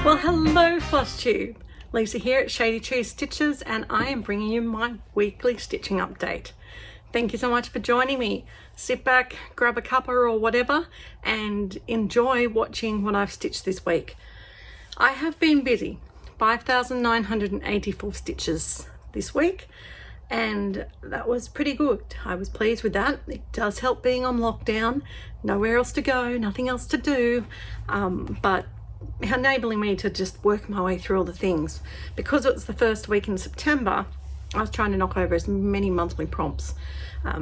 Well, hello Floss Tube. Lisa here at Shady Tree Stitches, and I am bringing you my weekly stitching update. Thank you so much for joining me. Sit back, grab a cuppa or whatever, and enjoy watching what I've stitched this week. I have been busy. 5,984 stitches this week, and that was pretty good. I was pleased with that. It does help being on lockdown, nowhere else to go, nothing else to do, but enabling me to just work my way through all the things. Because it was the first week in September, I was trying to knock over as many monthly prompts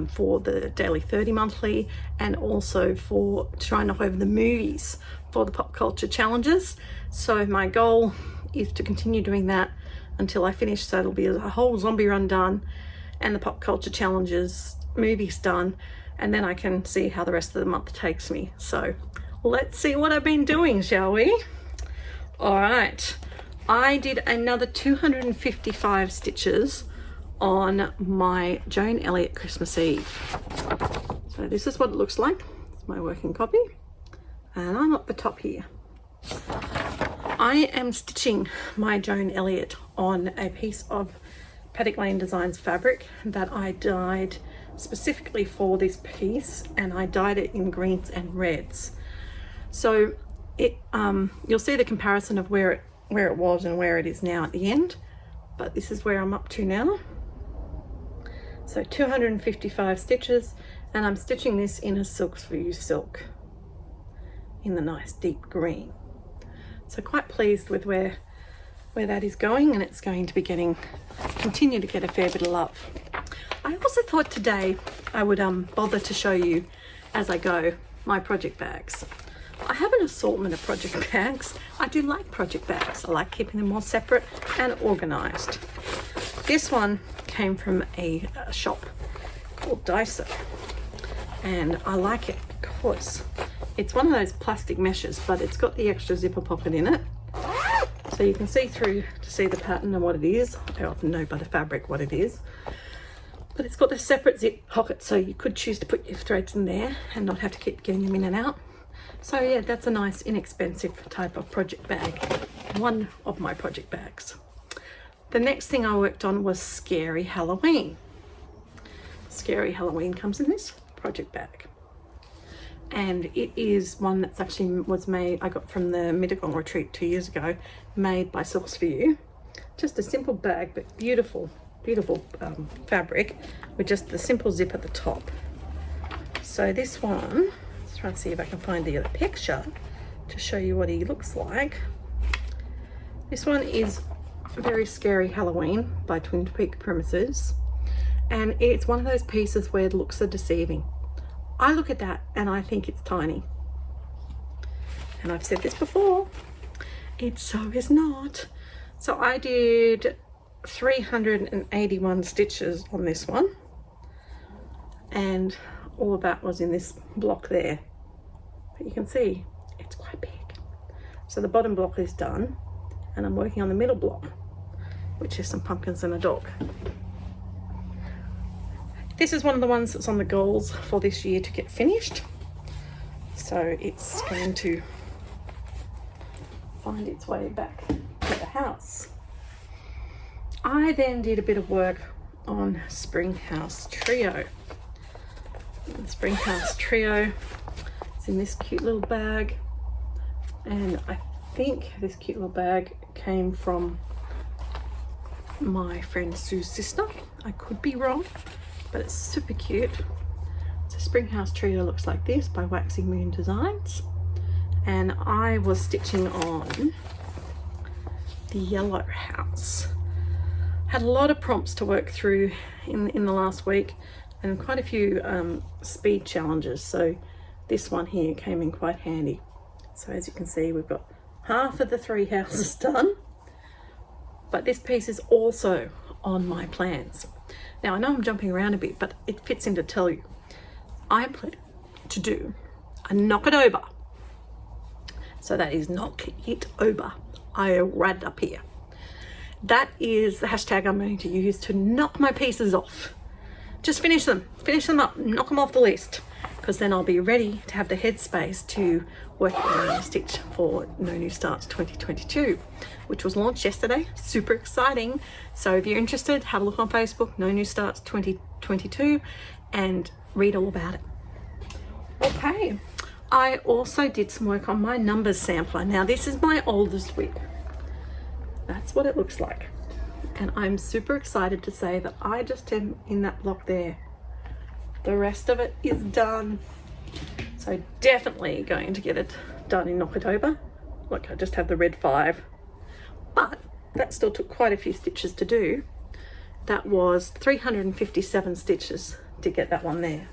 for the daily 30 monthly, and also for trying to knock over the movies for the pop culture challenges. So my goal is to continue doing that until I finish, so it'll be a whole zombie run done and the pop culture challenges movies done, and then I can see how the rest of the month takes me. So let's see what I've been doing, shall we? All right, I did another 255 stitches on my Joan Elliott Christmas Eve. So this is what it looks like. It's my working copy, and I'm at the top here. I am stitching my Joan Elliott on a piece of Paddock Lane Designs fabric that I dyed specifically for this piece, and I dyed it in greens and reds. So it you'll see the comparison of where it was and where it is now at the end, but this is where I'm up to now. So 255 stitches, and I'm stitching this in a Silks for You silk in the nice deep green. So quite pleased with where that is going, and it's going to be continue to get a fair bit of love. I also thought today I would bother to show you as I go my project bags. I have an assortment of project bags. I do like project bags. I like keeping them all separate and organized. This one came from a shop called Daiso, and I like it because it's one of those plastic meshes, but it's got the extra zipper pocket in it, so you can see through to see the pattern and what it is. I often know by the fabric what it is, but it's got this separate zip pocket, so you could choose to put your threads in there and not have to keep getting them in and out. So yeah, that's a nice inexpensive type of project bag, one of my project bags. The next thing I worked on was Scary Halloween. Scary Halloween comes in this project bag, and it is one that's actually was made, I got from the Mittagong retreat 2 years ago, made by Silks for You. Just a simple bag, but beautiful fabric with just the simple zip at the top. So this one, let's try and see if I can find the other picture to show you what he looks like. This one is Very Scary Halloween by Twin Peak Primatives, and it's one of those pieces where the looks are deceiving. I look at that and I think it's tiny, and I've said this before, it so is not. So I did 381 stitches on this one, and all of that was in this block there, but you can see it's quite big. So the bottom block is done, and I'm working on the middle block, which is some pumpkins and a dog. This is one of the ones that's on the goals for this year to get finished, so it's going to find its way back to the house. I then did a bit of work on Spring House Trio. The Spring House Trio is in this cute little bag, and I think this cute little bag came from my friend Sue's sister. I could be wrong, but it's super cute. So Spring House Trio looks like this by Waxing Moon Designs, and I was stitching on the Yellow House. Had a lot of prompts to work through in the last week, and quite a few speed challenges, so this one here came in quite handy. So as you can see, we've got half of the 3 houses done, but this piece is also on my plans. Now I know I'm jumping around a bit, but it fits in to tell you I plan to do a knock it over. So that is knock it over. I read up here. That is the hashtag I'm going to use to knock my pieces off. Just finish them up, knock them off the list. because then I'll be ready to have the headspace to work on a stitch for No New Starts 2022, which was launched yesterday. Super exciting. So if you're interested, have a look on Facebook, No New Starts 2022, and read all about it. Okay, I also did some work on my numbers sampler. Now this is my oldest WIP. That's what it looks like. And I'm super excited to say that I just am in that block there. The rest of it is done. So definitely going to get it done in October. Look, I just have the red 5. But that still took quite a few stitches to do. That was 357 stitches to get that one there.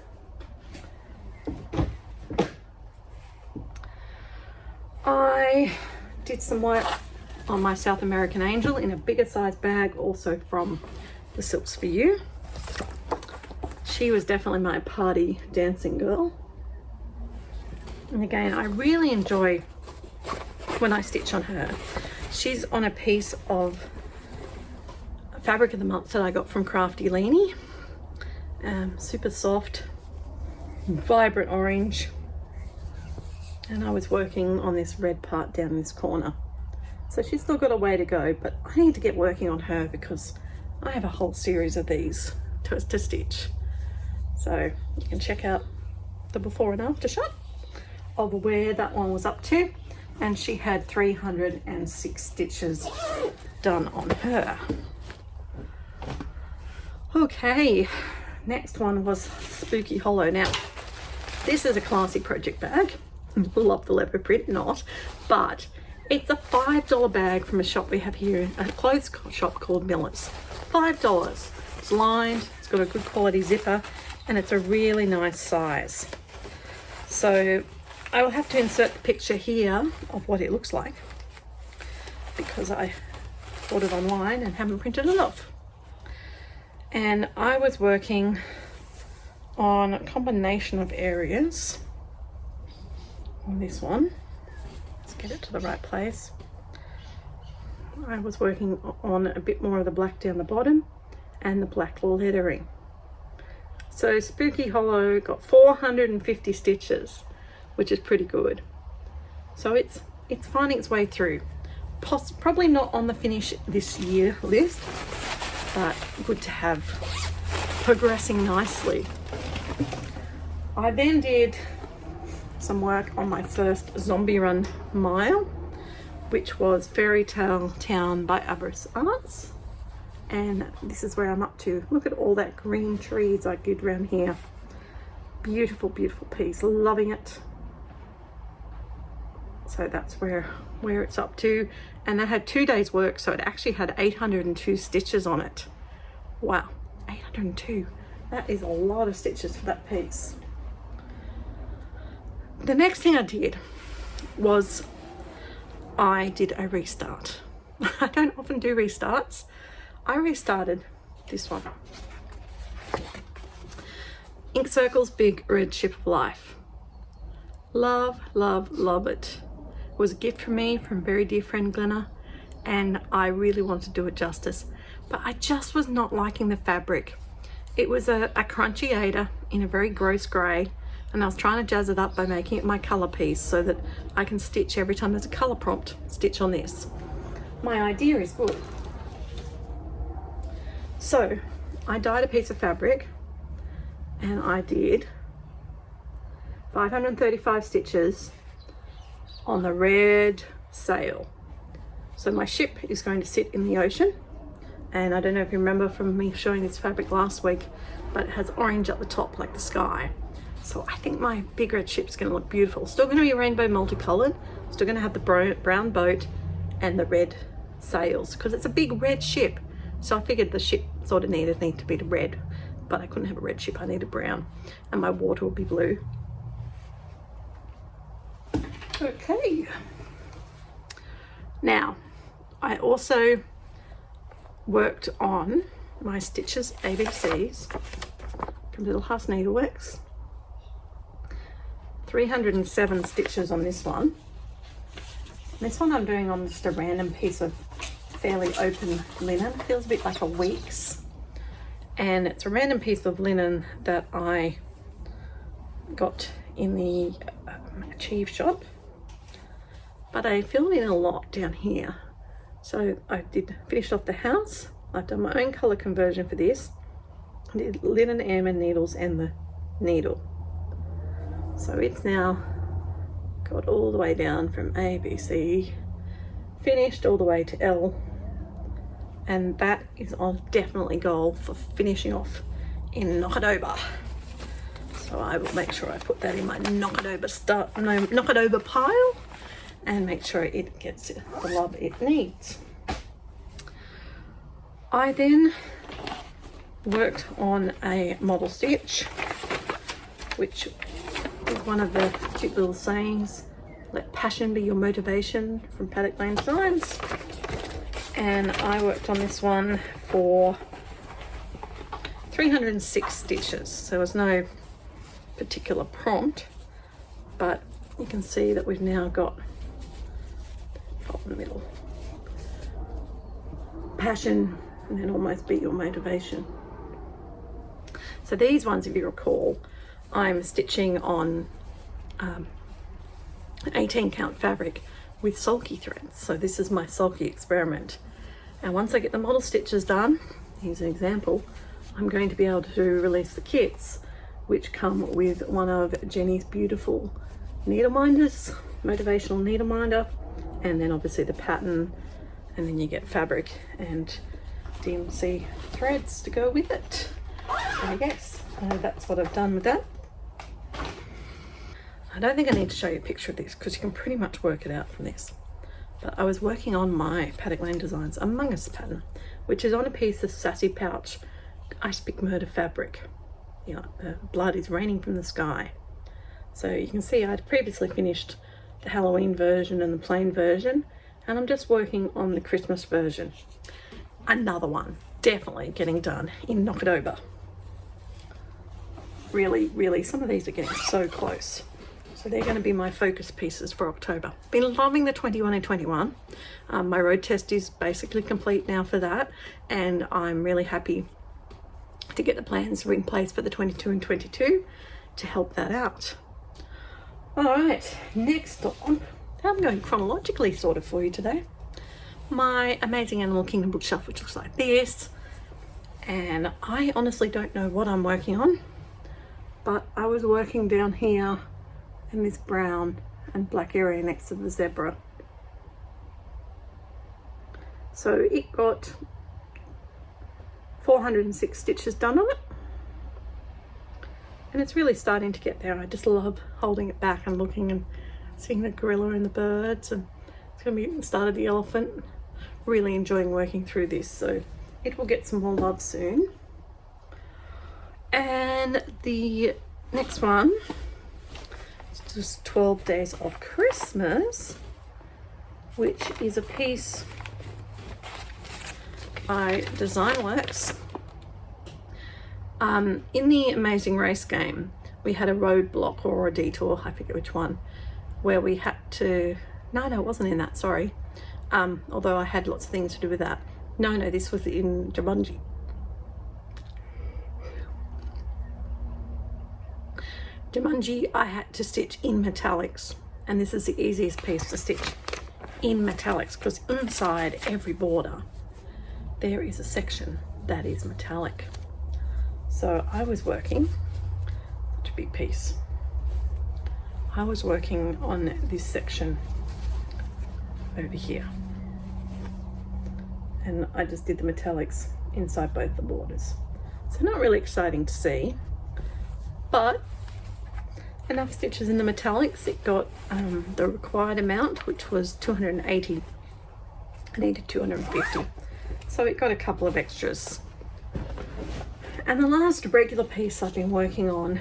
I did some work on my South American Angel in a bigger size bag, also from the Silks For You. She was definitely my party dancing girl. And again, I really enjoy when I stitch on her. She's on a piece of Fabric of the Month that I got from Crafty Leanie. Super soft, vibrant orange. And I was working on this red part down this corner. So she's still got a way to go, but I need to get working on her because I have a whole series of these to stitch. So you can check out the before and after shot of where that one was up to. And she had 306 stitches done on her. Okay, next one was Spooky Hollow. Now, this is a classy project bag. Love the leopard print, not, but it's a $5 bag from a shop we have here, a clothes shop called Miller's. $5. It's lined, it's got a good quality zipper, and it's a really nice size. So I will have to insert the picture here of what it looks like because I bought it online and haven't printed it off. And I was working on a combination of areas on this one. Let's get it to the right place. I was working on a bit more of the black down the bottom and the black lettering. So Spooky Hollow got 450 stitches, which is pretty good. So it's finding its way through. Probably not on the finish this year list, but good to have, progressing nicely. I then did some work on my first zombie run mile, which was Fairytale Town by Abris Arts. And this is where I'm up to. Look at all that green trees I did around here. Beautiful, beautiful piece, loving it. So that's where it's up to. And that had 2 days work, so it actually had 802 stitches on it. Wow, 802. That is a lot of stitches for that piece. The next thing I did was I did a restart. I don't often do restarts. I restarted this one. Ink Circle's Big Red Ship of Life. Love, love, love it. It was a gift from me from very dear friend Glenna, and I really wanted to do it justice, but I just was not liking the fabric. It was a crunchy Aida in a very gross grey, and I was trying to jazz it up by making it my colour piece so that I can stitch every time there's a colour prompt, stitch on this. My idea is good. So I dyed a piece of fabric and I did 535 stitches on the red sail. So my ship is going to sit in the ocean, and I don't know if you remember from me showing this fabric last week, but it has orange at the top like the sky. So I think my big red ship's going to look beautiful. Still going to be rainbow multicolored, still going to have the brown boat and the red sails because it's a big red ship. So I figured the ship sort of needed to be red, but I couldn't have a red ship, I needed brown, and my water would be blue. Okay, now I also worked on my Stitches ABCs from Little House Needleworks. 307 stitches on this one. This one I'm doing on just a random piece of fairly open linen. It feels a bit like a week's, and it's a random piece of linen that I got in the Achieve shop, but I filled in a lot down here. So I did finish off the house. I've done my own colour conversion for this. I did linen, almond needles and the needle. So it's now got all the way down from A, B, C, finished all the way to L. And that is on definitely goal for finishing off in Knock It Over. So I will make sure I put that in my Knock It Over pile and make sure it gets the love it needs. I then worked on a model stitch, which is one of the cute little sayings, let passion be your motivation, from Paddock Lane Designs. And I worked on this one for 306 stitches. So there was no particular prompt, but you can see that we've now got top in the middle. Passion and then almost be your motivation. So these ones, if you recall, I'm stitching on 18 count fabric with sulky threads. So this is my sulky experiment. And once I get the model stitches done, here's an example, I'm going to be able to release the kits, which come with one of Jenny's beautiful needle minders, motivational needle minder, and then obviously the pattern, and then you get fabric and DMC threads to go with it. So yes, that's what I've done with that. I don't think I need to show you a picture of this because you can pretty much work it out from this. But I was working on my Paddock Lane Designs Among Us pattern, which is on a piece of Sassy Pouch Ice Pick Murder fabric. You know, blood is raining from the sky. So you can see I'd previously finished the Halloween version and the plain version, and I'm just working on the Christmas version. Another one, definitely getting done in Knock It Over. Really, some of these are getting so close. So they're going to be my focus pieces for October. Been loving the 21 and 21. My road test is basically complete now for that, and I'm really happy to get the plans in place for the 22 and 22 to help that out. All right, next on, I'm going chronologically sort of for you today. My Amazing Animal Kingdom bookshelf, which looks like this, and I honestly don't know what I'm working on, but I was working down here in this brown and black area next to the zebra. So it got 406 stitches done on it, and it's really starting to get there. I just love holding it back and looking and seeing the gorilla and the birds, and it's going to be the start of the elephant. Really enjoying working through this, so it will get some more love soon. And the next one is just 12 Days of Christmas, which is a piece by Designworks. In the Amazing Race game, we had a roadblock or a detour, I forget which one, where we had to, no, it wasn't in that, sorry. Although I had lots of things to do with that. No, this was in Jumanji. Jumanji, I had to stitch in metallics, and this is the easiest piece to stitch in metallics because inside every border there is a section that is metallic. So I was working, such a big piece, I was working on this section over here, and I just did the metallics inside both the borders. So not really exciting to see, but enough stitches in the metallics. It got the required amount, which was 280. I needed 250, so it got a couple of extras. And the last regular piece I've been working on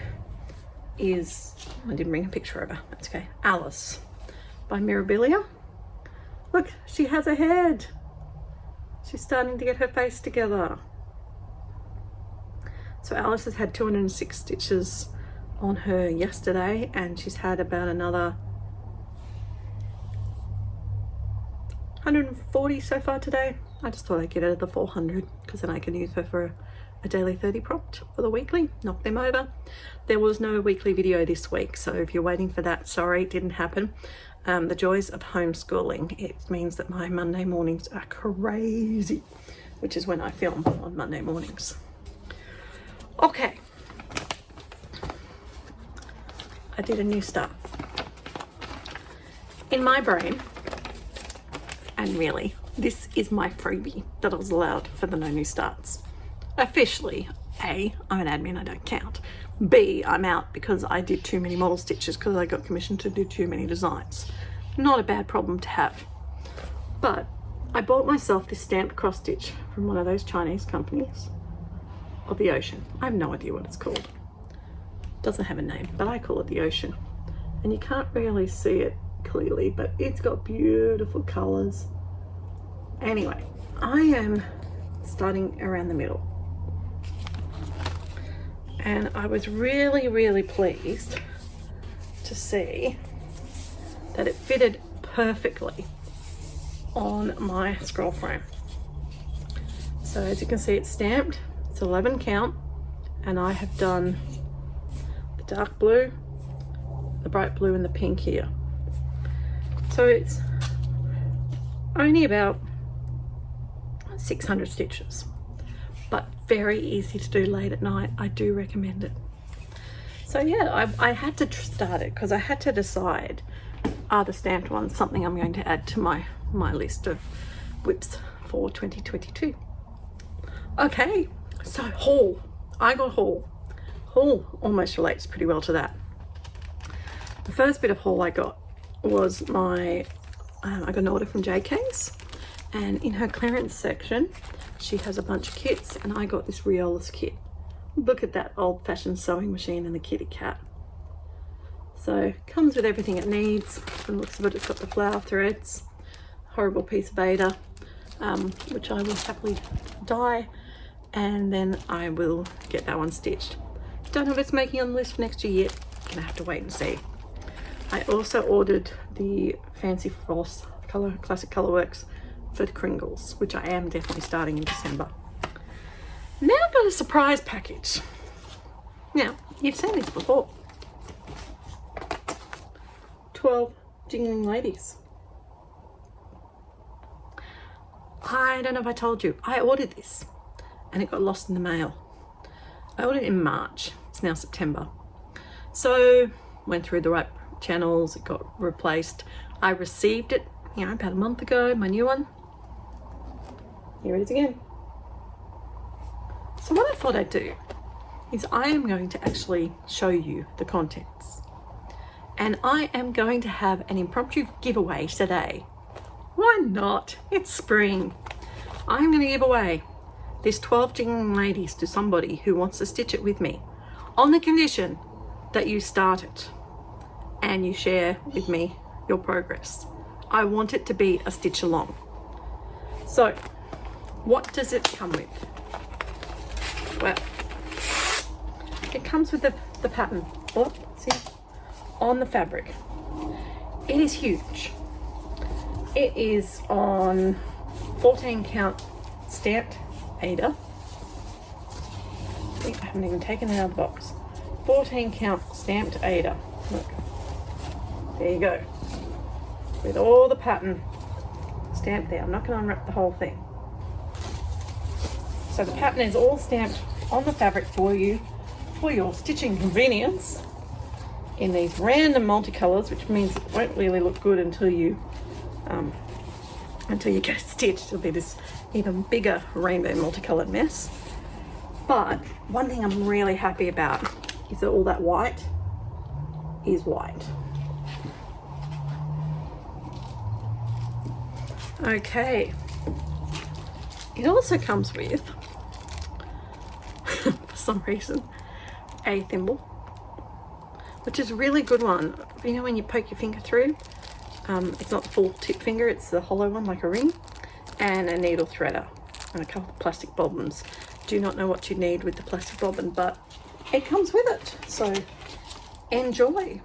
is, I didn't bring a picture over, that's okay, Alice by Mirabilia. Look, she has a head. She's starting to get her face together. So Alice has had 206 stitches on her yesterday, and she's had about another 140 so far today. I just thought I'd get her to the 400 because then I can use her for a daily 30 prompt for the weekly, knock them over. There was no weekly video this week, so if you're waiting for that, sorry, it didn't happen. The joys of homeschooling, it means that my Monday mornings are crazy, which is when I film on Monday mornings. Okay, I did a new start. In my brain, and really, this is my freebie that I was allowed for the no new starts. Officially, A, I'm an admin, I don't count. B, I'm out because I did too many model stitches because I got commissioned to do too many designs. Not a bad problem to have. But I bought myself this stamped cross stitch from one of those Chinese companies of the ocean. I have no idea what it's called. Doesn't have a name, but I call it the ocean. And you can't really see it clearly, but it's got beautiful colors. Anyway, I am starting around the middle. And I was really, really pleased to see that it fitted perfectly on my scroll frame. So as you can see, it's stamped, it's 11 count, and I have done the dark blue, the bright blue, and the pink here. So it's only about 600 stitches, but very easy to do late at night. I do recommend it. So yeah, I had to start it because I had to decide, are the stamped ones something I'm going to add to my list of whips for 2022. Okay, so haul. I got haul. Haul almost relates pretty well to that. The first bit of haul I got was I got an order from JK's, and in her clearance section she has a bunch of kits, and I got this Riolas kit. Look at that old-fashioned sewing machine and the kitty cat. So comes with everything it needs. From the looks of it, it's got the flower threads, horrible piece of Beta, which I will happily dye, and then I will get that one stitched. Don't know if it's making on the list for next year yet. Gonna have to wait and see. I also ordered the Fancy Floss Classic Colourworks for the Kringles, which I am definitely starting in December. Now I've got a surprise package. Now, you've seen this before. 12 Jingling Ladies. I don't know if I told you, I ordered this and it got lost in the mail. I ordered it in March, it's now September. So, went through the right channels, it got replaced. I received it, about a month ago, my new one. Here it is again. So what I thought I'd do is I am going to actually show you the contents. And I am going to have an impromptu giveaway today. Why not? It's spring. I'm going to give away this 12 Jingling Ladies to somebody who wants to stitch it with me, on the condition that you start it and you share with me your progress. I want it to be a stitch along. So what does it come with? Well, it comes with the pattern, see, on the fabric. It is huge. It is on 14 count stamped Ada. I haven't even taken it out of the box. 14 count stamped Ada. Look, there you go. With all the pattern stamped there. I'm not going to unwrap the whole thing. So the pattern is all stamped on the fabric for you, for your stitching convenience, in these random multicolors, which means it won't really look good until you get it stitched. It'll be this even bigger rainbow multicolored mess. But one thing I'm really happy about is that all that white is white. Okay. It also comes with, for some reason, a thimble, which is a really good one. You know when you poke your finger through? It's not the full tip finger, it's the hollow one like a ring, and a needle threader and a couple of plastic bobbins. Do not know what you need with the plastic bobbin, but it comes with it, so enjoy.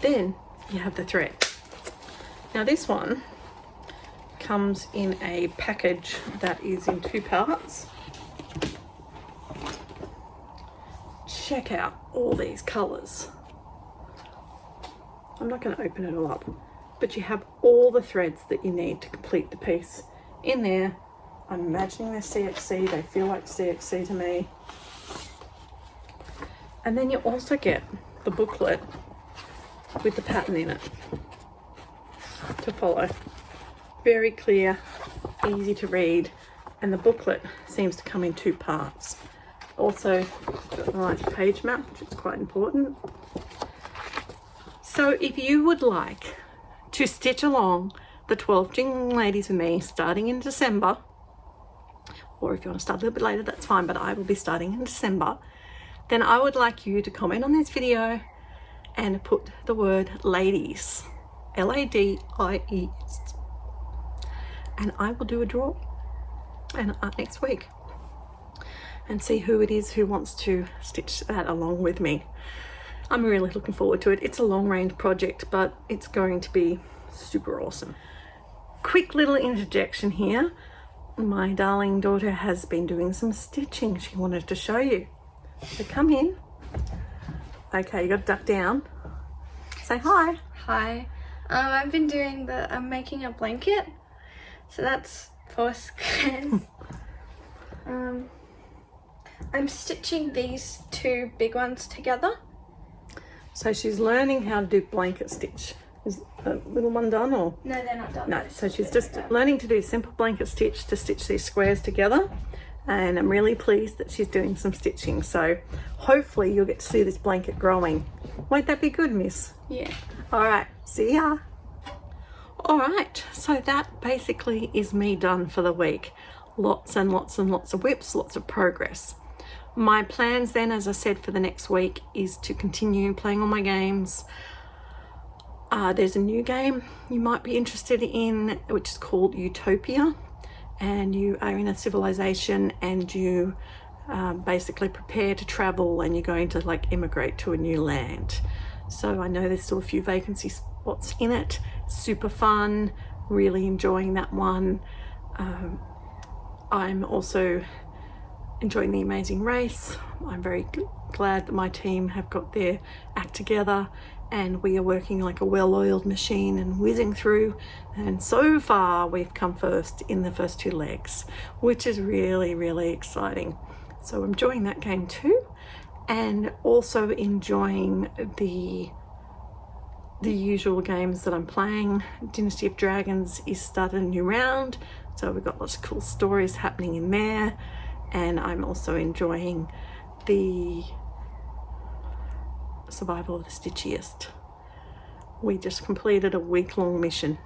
Then you have the thread. Now this one comes in a package that is in 2 parts. check out all these colours. I'm not going to open it all up, but you have all the threads that you need to complete the piece in there. I'm imagining they're CXC, they feel like CXC to me. And then you also get the booklet with the pattern in it to follow. Very clear, easy to read, and the booklet seems to come in 2 parts. Also got a nice page map, which is quite important. So if you would like to stitch along the 12 Jingling Ladies with me starting in December, or if you want to start a little bit later, that's fine, but I will be starting in December, then I would like you to comment on this video and put the word ladies, L-A-D-I-E-S, and I will do a draw and next week and see who it is who wants to stitch that along with me. I'm really looking forward to it. It's a long range project, but it's going to be super awesome. Quick little interjection here. My darling daughter has been doing some stitching. She wanted to show you. So come in. Okay, you got to duck down. Say hi. Hi. I've been doing I'm making a blanket. So that's 4 squares. I'm stitching these 2 big ones together. So she's learning how to do blanket stitch. Is the little one done or? No, they're not done. No, so she's just learning to do simple blanket stitch to stitch these squares together. And I'm really pleased that she's doing some stitching. So hopefully you'll get to see this blanket growing. Won't that be good, miss? Yeah. All right, see ya. All right, so that basically is me done for the week. Lots and lots and lots of whips, lots of progress. My plans then, as I said, for the next week is to continue playing all my games. There's a new game you might be interested in, which is called Utopia, and you are in a civilization and you basically prepare to travel, and you're going to like immigrate to a new land. So I know there's still a few vacancy spots in it. Super fun, really enjoying that one. I'm also enjoying The Amazing Race. I'm very glad that my team have got their act together and we are working like a well-oiled machine and whizzing through, and so far we've come first in the first 2 legs, which is really, really exciting. So I'm enjoying that game too, and also enjoying the usual games that I'm playing. Dynasty of Dragons is started a new round, so we've got lots of cool stories happening in there. And I'm also enjoying the Survival of the Stitchiest. We just completed a week-long mission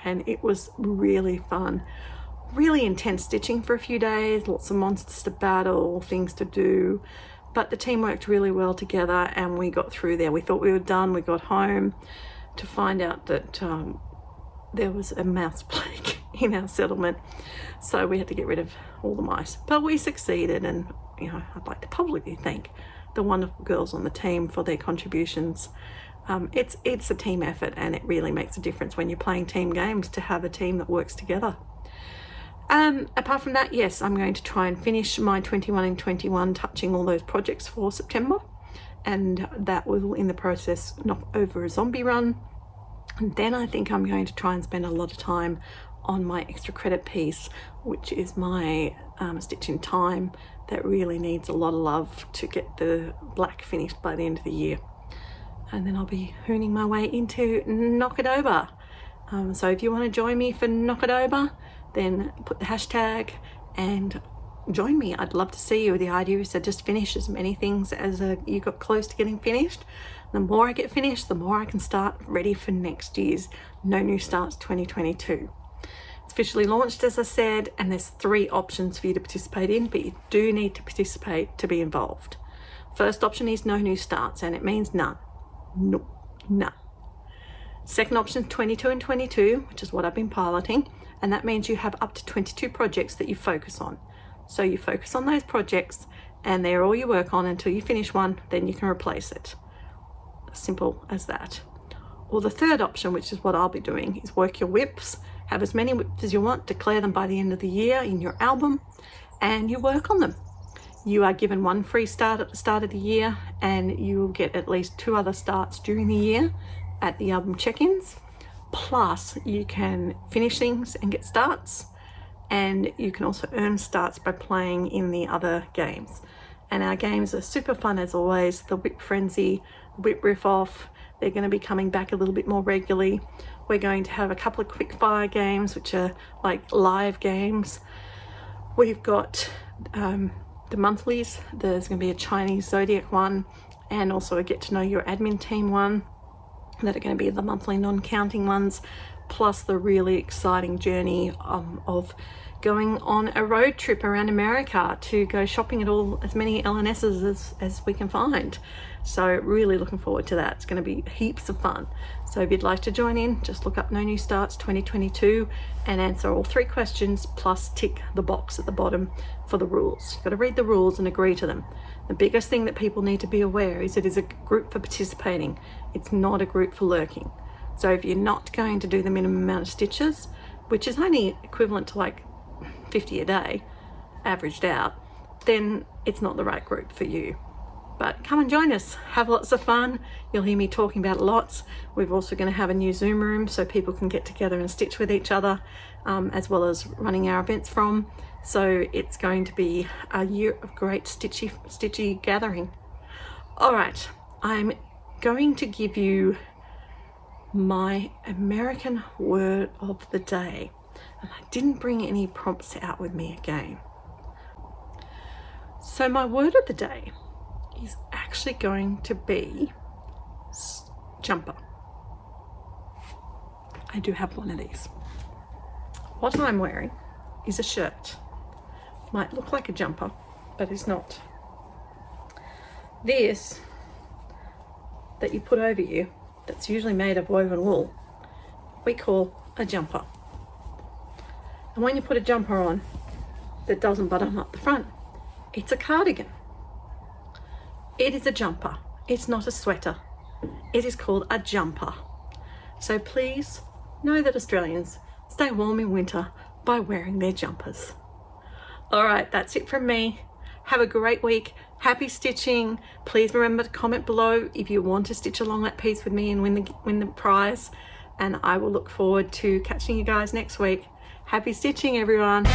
and it was really fun. Really intense stitching for a few days, lots of monsters to battle, things to do, but the team worked really well together and we got through there. We thought we were done. We got home to find out that there was a mouse plague in our settlement, so we had to get rid of all the mice, but we succeeded. And you know, I'd like to publicly thank the wonderful girls on the team for their contributions. It's a team effort, and it really makes a difference when you're playing team games to have a team that works together. Apart from that, yes, I'm going to try and finish my 21 and 21 touching all those projects for September, and that will in the process knock over a zombie run. And then I think I'm going to try and spend a lot of time on my extra credit piece, which is my stitch in time that really needs a lot of love to get the black finished by the end of the year. And then I'll be hooning my way into Knock It Over. So if you want to join me for Knock It Over, then put the hashtag and join me. I'd love to see you. The idea is to just finish as many things as you got close to getting finished. The more I get finished, the more I can start ready for next year's No New Starts 2022. It's officially launched, as I said, and there's 3 options for you to participate in, but you do need to participate to be involved. First option is no new starts, and it means none. No, none. Second option is 22 and 22, which is what I've been piloting, and that means you have up to 22 projects that you focus on. So you focus on those projects and they're all you work on until you finish one, then you can replace it. Simple as that. Or the third option, which is what I'll be doing, is work your whips, have as many whips as you want, declare them by the end of the year in your album, and you work on them. You are given one free start at the start of the year, and you will get at least 2 other starts during the year at the album check-ins. Plus, you can finish things and get starts, and you can also earn starts by playing in the other games. And our games are super fun as always. The Whip Frenzy, Whip Riff Off, they're going to be coming back a little bit more regularly. We're going to have a couple of quick fire games, which are like live games. We've got the monthlies. There's going to be a Chinese Zodiac one, and also a Get to Know Your Admin Team one that are going to be the monthly non-counting ones, plus the really exciting journey of going on a road trip around America to go shopping at as many LNSs as we can find. So really looking forward to that. It's going to be heaps of fun. So if you'd like to join in, just look up No New Starts 2022 and answer all 3 questions, plus tick the box at the bottom for the rules. You've got to read the rules and agree to them. The biggest thing that people need to be aware is it is a group for participating. It's not a group for lurking. So if you're not going to do the minimum amount of stitches, which is only equivalent to like 50 a day, averaged out, then it's not the right group for you. But come and join us, have lots of fun. You'll hear me talking about it lots. We're also going to have a new Zoom room so people can get together and stitch with each other, as well as running our events from. So it's going to be a year of great stitchy gathering. All right, I'm going to give you my American word of the day. And I didn't bring any prompts out with me again. So my word of the day is actually going to be jumper. I do have one of these. What I'm wearing is a shirt. Might look like a jumper, but it's not. This that you put over you, that's usually made of woven wool, we call a jumper. And when you put a jumper on that doesn't button up the front, it's a cardigan. It is a jumper. It's not a sweater. It is called a jumper. So please know that Australians stay warm in winter by wearing their jumpers. All right, that's it from me. Have a great week. Happy stitching. Please remember to comment below if you want to stitch along that piece with me and win the prize. And I will look forward to catching you guys next week. Happy stitching, everyone.